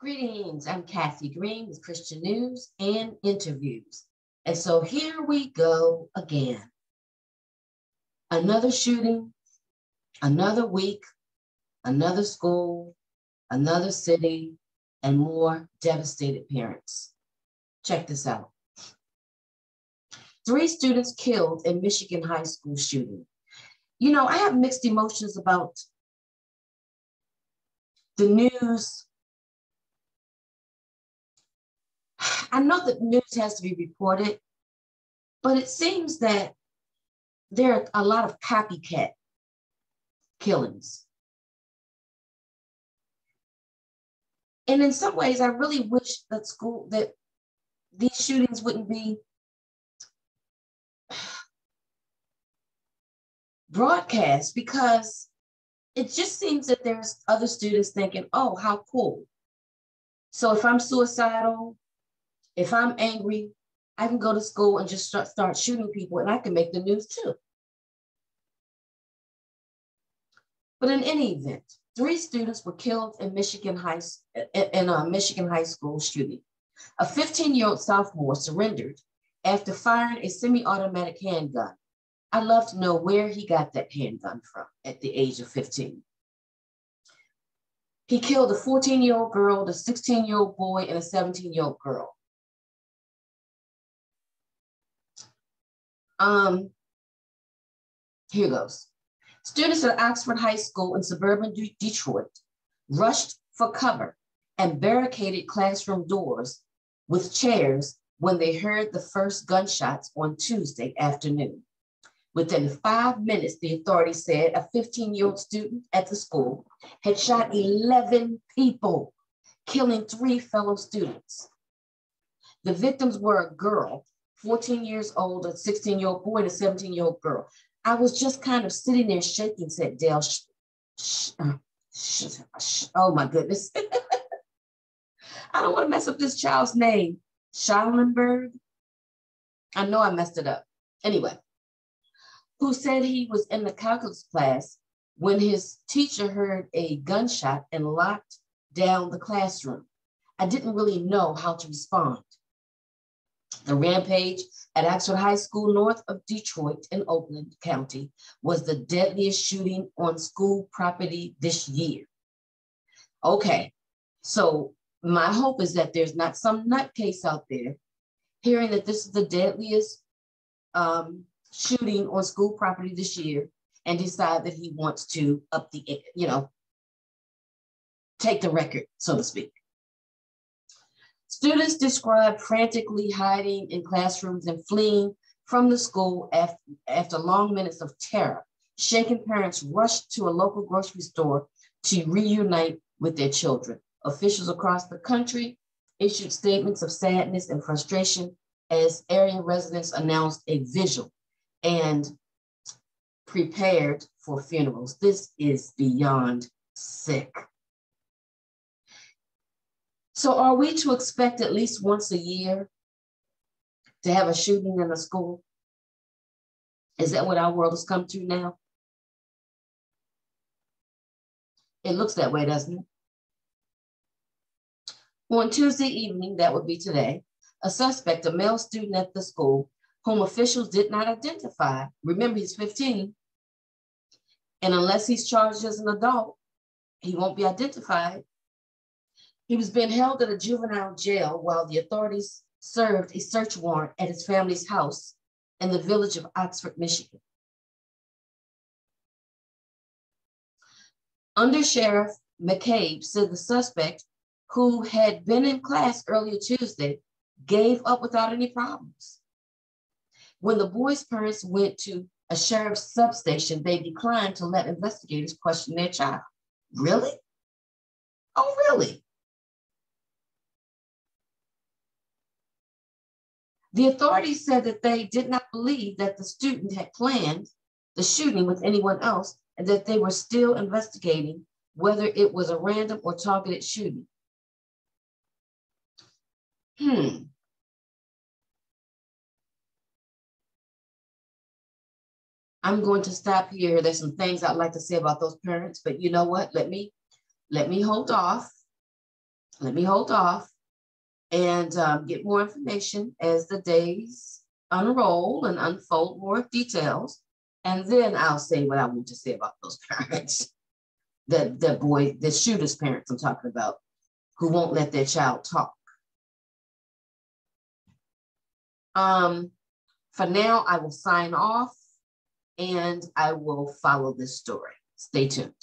Greetings, I'm Kathy Green with Christian News and Interviews. And so here we go again. Another shooting, another week, another school, another city, and more devastated parents. Check this out. 3 students killed in Michigan high school shooting. You know, I have mixed emotions about the news. I know that news has to be reported, but it seems that there are a lot of copycat killings. And in some ways, I really wish that these shootings wouldn't be broadcast, because it just seems that there's other students thinking, oh, how cool. So if I'm suicidal, if I'm angry, I can go to school and just start shooting people, and I can make the news too. But in any event, 3 students were killed in a Michigan high school shooting. A 15-year-old sophomore surrendered after firing a semi-automatic handgun. I'd love to know where he got that handgun from at the age of 15. He killed a 14-year-old girl, a 16-year-old boy, and a 17-year-old girl. Here goes. Students at Oxford High School in suburban Detroit rushed for cover and barricaded classroom doors with chairs when they heard the first gunshots on Tuesday afternoon. Within 5 minutes, the authorities said a 15-year-old student at the school had shot 11 people, killing 3 fellow students. The victims were a girl, 14 years old, a 16-year-old boy, and a 17-year-old girl. I was just kind of sitting there shaking, said Dale. Oh my goodness. I don't want to mess up this child's name. Schallenberg. I know I messed it up. Anyway, who said he was in the calculus class when his teacher heard a gunshot and locked down the classroom. I didn't really know how to respond. The rampage at Oxford High School north of Detroit in Oakland County was the deadliest shooting on school property this year. Okay, so my hope is that there's not some nutcase out there hearing that this is the deadliest shooting on school property this year and decide that he wants to take the record, so to speak. Students described frantically hiding in classrooms and fleeing from the school after long minutes of terror. Shaken parents rushed to a local grocery store to reunite with their children. Officials across the country issued statements of sadness and frustration as area residents announced a vigil and prepared for funerals. This is beyond sick. So are we to expect at least once a year to have a shooting in a school? Is that what our world has come to now? It looks that way, doesn't it? On Tuesday evening, that would be today, a suspect, a male student at the school, whom officials did not identify, remember he's 15, and unless he's charged as an adult, he won't be identified. He was being held at a juvenile jail while the authorities served a search warrant at his family's house in the village of Oxford, Michigan. Under Sheriff McCabe said the suspect, who had been in class earlier Tuesday, gave up without any problems. When the boys' parents went to a sheriff's substation, they declined to let investigators question their child. Really? Oh, really? The authorities said that they did not believe that the student had planned the shooting with anyone else and that they were still investigating whether it was a random or targeted shooting. I'm going to stop here. There's some things I'd like to say about those parents, but you know what? Let me hold off let me hold off and get more information as the days unroll and unfold more details. And then I'll say what I want to say about those parents, the shooter's parents I'm talking about, who won't let their child talk. For now, I will sign off and I will follow this story. Stay tuned.